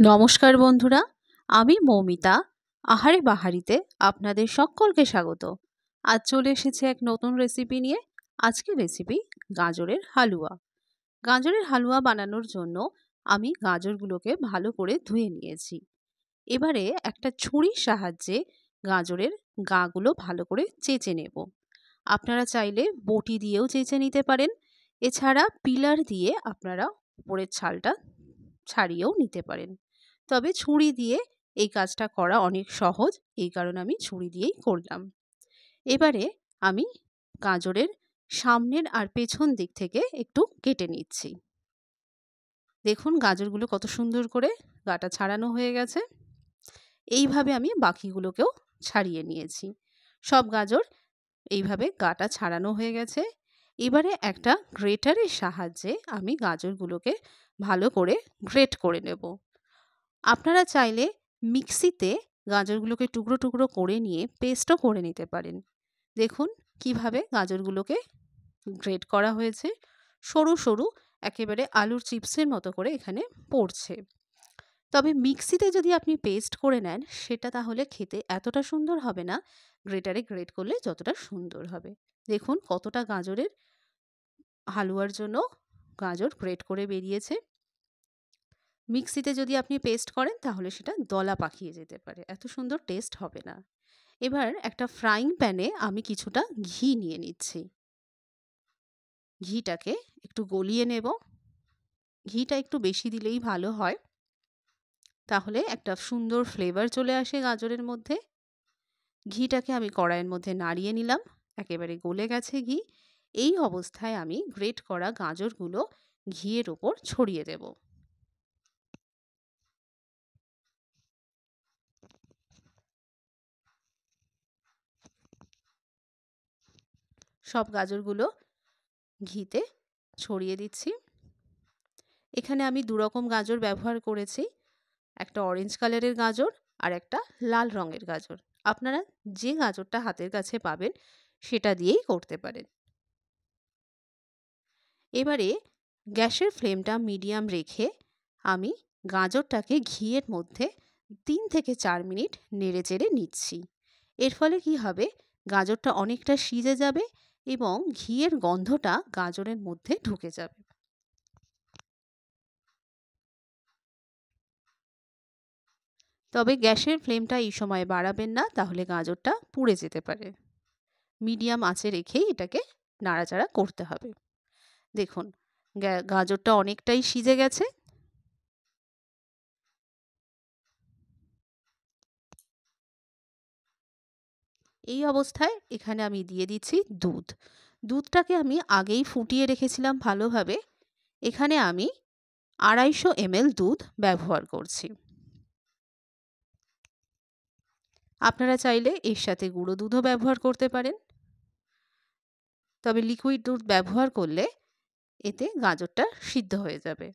নমস্কার বন্ধুরা, আমি মৌমিতা আহারে বাহারিতে আপনাদের সকলকে স্বাগত। আজ চলে এসেছে এক নতুন রেসিপি নিয়ে। আজকের রেসিপি গাজরের হালুয়া। গাজরের হালুয়া বানানোর জন্য আমি গাজরগুলোকে ভালো করে ধুয়ে নিয়েছি। এবারে একটা ছুরির সাহায্যে গাজরের গাগুলো ভালো করে চেঁচে নেব। আপনারা চাইলে বটি দিয়েও চেঁচে নিতে পারেন। এছাড়া পিলার দিয়ে আপনারা উপরের ছালটা ছাড়িয়েও নিতে পারেন। তবে ছুরি দিয়ে এই কাজটা করা অনেক সহজ, এই কারণে আমি ছুরি দিয়েই করলাম। এবারে আমি গাজরের সামনের আর পেছন দিক থেকে একটু কেটে নিচ্ছি। দেখুন গাজরগুলো কত সুন্দর করে গাটা ছাড়ানো হয়ে গেছে। এইভাবে আমি বাকিগুলোকেও ছাড়িয়ে নিয়েছি। সব গাজর এইভাবে গাটা ছাড়ানো হয়ে গেছে। এবারে একটা গ্রেটারের সাহায্যে আমি গাজরগুলোকে ভালো করে গ্রেট করে নেব। আপনারা চাইলে মিক্সিতে গাজরগুলোকে টুকরো টুকরো করে নিয়ে পেস্টও করে নিতে পারেন। দেখুন কিভাবে গাজরগুলোকে গ্রেট করা হয়েছে, সরু সরু একেবারে আলুর চিপসের মতো করে এখানে পড়ছে। তবে মিক্সিতে যদি আপনি পেস্ট করে নেন সেটা তাহলে খেতে এতটা সুন্দর হবে না, গ্রেটারে গ্রেট করলে যতটা সুন্দর হবে। দেখুন কতটা গাজরের হালুয়ার জন্য গাজর গ্রেট করে বেরিয়েছে। মিক্সিতে যদি আপনি পেস্ট করেন তাহলে সেটা দলা পাকিয়ে যেতে পারে, এত সুন্দর টেস্ট হবে না। এবার একটা ফ্রাইং প্যানে আমি কিছুটা ঘি নিয়ে নিচ্ছি। ঘিটাকে একটু গলিয়ে নেব। ঘিটা একটু বেশি দিলেই ভালো হয়, তাহলে একটা সুন্দর ফ্লেভার চলে আসে গাজরের মধ্যে। ঘিটাকে আমি কড়াইয়ের মধ্যে নাড়িয়ে নিলাম, একেবারে গলে গেছে ঘি। এই অবস্থায় আমি গ্রেট করা গাজরগুলো ঘিয়ের ওপর ছড়িয়ে দেব। সব গাজরগুলো ঘিতে ছড়িয়ে দিচ্ছি। এখানে আমি দু রকম গাজর ব্যবহার করেছি, একটা অরেঞ্জ কালারের গাজর আর একটা লাল রঙের গাজর। আপনারা যে গাজরটা হাতের কাছে পাবেন সেটা দিয়েই করতে পারেন। এবারে গ্যাসের ফ্লেমটা মিডিয়াম রেখে আমি গাজরটাকে ঘিয়ের মধ্যে 3 থেকে 4 মিনিট নেড়ে চেড়ে নিচ্ছি। এর ফলে কি হবে, গাজরটা অনেকটা সিজে যাবে এবং ঘিয়ের গন্ধটা গাজরের মধ্যে ঢুকে যাবে। তবে গ্যাসের ফ্লেমটা এই সময় বাড়াবেন না, তাহলে গাজরটা পুড়ে যেতে পারে। মিডিয়াম আঁচে রেখেই এটাকে নাড়াচাড়া করতে হবে। দেখুন গাজরটা অনেকটাই সিজে গেছে। এই অবস্থায় এখানে আমি দিয়ে দিচ্ছি দুধ। দুধটাকে আমি আগেই ফুটিয়ে রেখেছিলাম ভালোভাবে। এখানে আমি 250 ml দুধ ব্যবহার করছি। আপনারা চাইলে এর সাথে গুঁড়ো দুধও ব্যবহার করতে পারেন। তবে লিকুইড দুধ ব্যবহার করলে এতে গাজরটা সিদ্ধ হয়ে যাবে।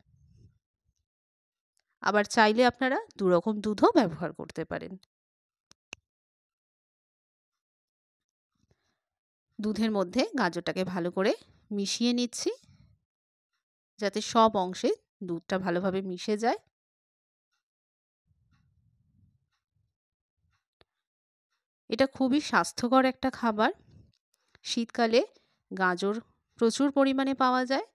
আবার চাইলে আপনারা 2 রকম দুধও ব্যবহার করতে পারেন। দুধের মধ্যে গাজরটাকে ভালো করে মিশিয়ে নিচ্ছি, যাতে সব অংশে দুধটা ভালোভাবে মিশে যায়। এটা খুবই স্বাস্থ্যকর একটা খাবার। শীতকালে গাজর প্রচুর পরিমাণে পাওয়া যায়।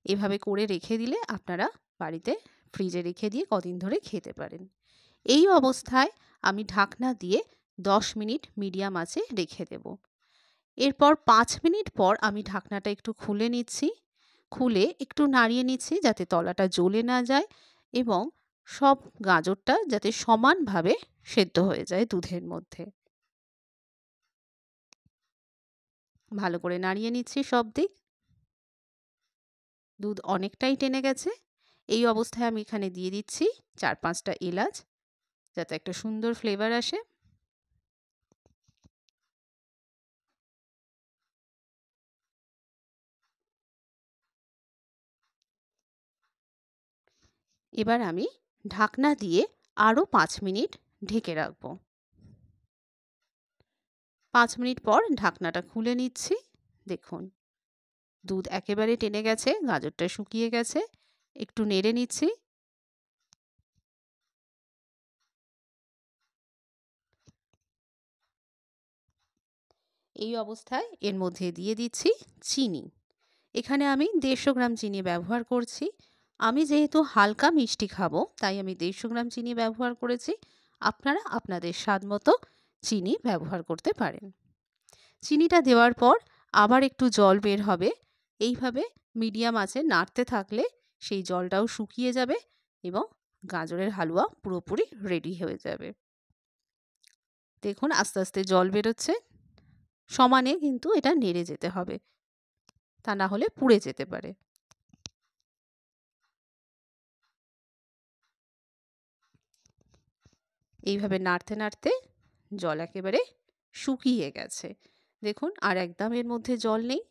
এভাবে করে রেখে দিলে আপনারা বাড়িতে ফ্রিজে রেখে দিয়ে কদিন ধরে খেতে পারেন। এই অবস্থায় আমি ঢাকনা দিয়ে 10 মিনিট মিডিয়াম আঁচে রেখে দেব। এরপর 5 মিনিট পর আমি ঢাকনাটা একটু খুলে নিচ্ছি। খুলে একটু নাড়িয়ে নিচ্ছি যাতে তলাটা জ্বলে না যায় এবং সব গাজরটা যাতে সমানভাবে সেদ্ধ হয়ে যায় দুধের মধ্যে। ভালো করে নাড়িয়ে নিচ্ছি সব দিক। দুধ অনেকটাই টেনে গেছে। এই অবস্থায় আমি এখানে দিয়ে দিচ্ছি 4-5টা এলাচ, যাতে একটা সুন্দর ফ্লেভার আসে। এবার আমি ঢাকনা দিয়ে আরও 5 মিনিট ঢেকে রাখব। 5 মিনিট পর ঢাকনাটা খুলে নিচ্ছি। দেখুন দুধ একেবারে টেনে গেছে, গাজরটা শুকিয়ে গেছে। একটু নেড়ে নিচ্ছি। এই অবস্থায় এর মধ্যে দিয়ে দিচ্ছি চিনি। এখানে আমি 150 গ্রাম চিনি ব্যবহার করছি। আমি যেহেতু হালকা মিষ্টি খাবো তাই আমি 150 গ্রাম চিনি ব্যবহার করেছি। আপনারা আপনাদের স্বাদ মতো চিনি ব্যবহার করতে পারেন। চিনিটা দেওয়ার পর আবার একটু জল বের হবে। এইভাবে মিডিয়াম আঁচে নাড়তে থাকলে সেই জলটাও শুকিয়ে যাবে এবং গাজরের হালুয়া পুরোপুরি রেডি হয়ে যাবে। দেখুন আস্তে আস্তে জল বেরোচ্ছে। সমানে কিন্তু এটা নেড়ে যেতে হবে, তা না হলে পুড়ে যেতে পারে। এইভাবে নাড়তে নাড়তে জল একেবারে শুকিয়ে গেছে। দেখুন আর একদম এর মধ্যে জল নেই।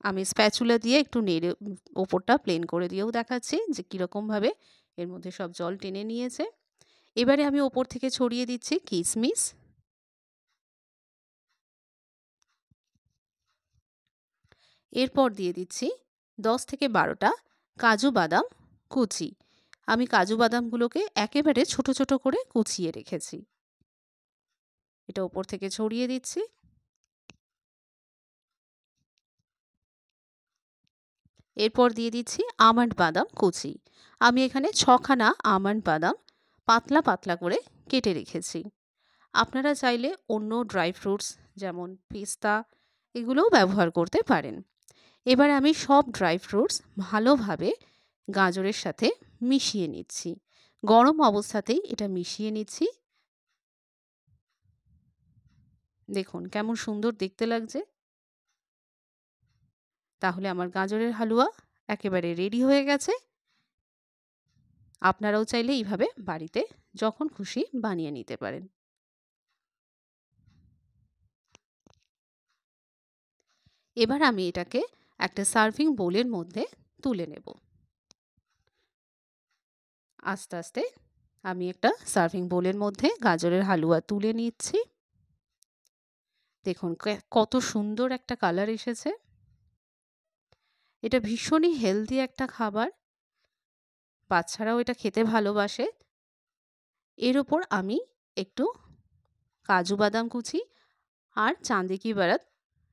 আমি স্প্যাচুলা দিয়ে একটু নেড়ে ওপরটা প্লেন করে দিয়েও দেখাচ্ছি যে কীরকমভাবে এর মধ্যে সব জল টেনে নিয়েছে। এবারে আমি ওপর থেকে ছড়িয়ে দিচ্ছি কিশমিশ। এরপর দিয়ে দিচ্ছি 10 থেকে 12টা কাজু বাদাম কুচি। আমি কাজু বাদামগুলোকে একেবারে ছোট ছোট করে কুচিয়ে রেখেছি। এটা ওপর থেকে ছড়িয়ে দিচ্ছি। এরপর দিয়ে দিচ্ছি আমন্ড বাদাম কুচি। আমি এখানে 6খানা আমন্ড বাদাম পাতলা পাতলা করে কেটে রেখেছি। আপনারা চাইলে অন্য ড্রাই ফ্রুটস যেমন পেস্তা এগুলোও ব্যবহার করতে পারেন। এবার আমি সব ড্রাই ফ্রুটস ভালোভাবে গাজরের সাথে মিশিয়ে নিচ্ছি। গরম অবস্থাতেই এটা মিশিয়ে নিচ্ছি। দেখুন কেমন সুন্দর দেখতে লাগছে। তাহলে আমার গাজরের হালুয়া একেবারে রেডি হয়ে গেছে। আপনারাও চাইলে এইভাবে বাড়িতে যখন খুশি বানিয়ে নিতে পারেন। এবার আমি এটাকে একটা সার্ভিং বোলের মধ্যে তুলে নেব। আস্তে আস্তে আমি একটা সার্ভিং বোলের মধ্যে গাজরের হালুয়া তুলে নিচ্ছি। দেখুন কত সুন্দর একটা কালার এসেছে। এটা ভীষণই হেলদি একটা খাবার। বাচ্চারাও এটা খেতে ভালোবাসে। এর ওপর আমি একটু কাজু বাদাম কুচি আর চাঁদি কি বারাত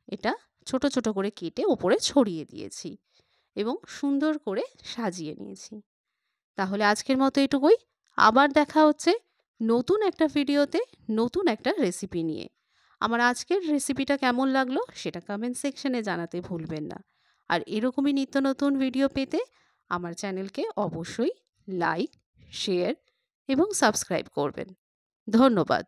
এটা ছোট ছোট করে কেটে ওপরে ছড়িয়ে দিয়েছি এবং সুন্দর করে সাজিয়ে নিয়েছি। তাহলে আজকের মতো এটুকুই। আবার দেখা হচ্ছে নতুন একটা ভিডিওতে নতুন একটা রেসিপি নিয়ে। আমার আজকের রেসিপিটা কেমন লাগলো সেটা কমেন্ট সেকশনে জানাতে ভুলবেন না। আর এরকমই নিত্য নতুন ভিডিও পেতে আমার চ্যানেলকে অবশ্যই লাইক, শেয়ার এবং সাবস্ক্রাইব করবেন। ধন্যবাদ।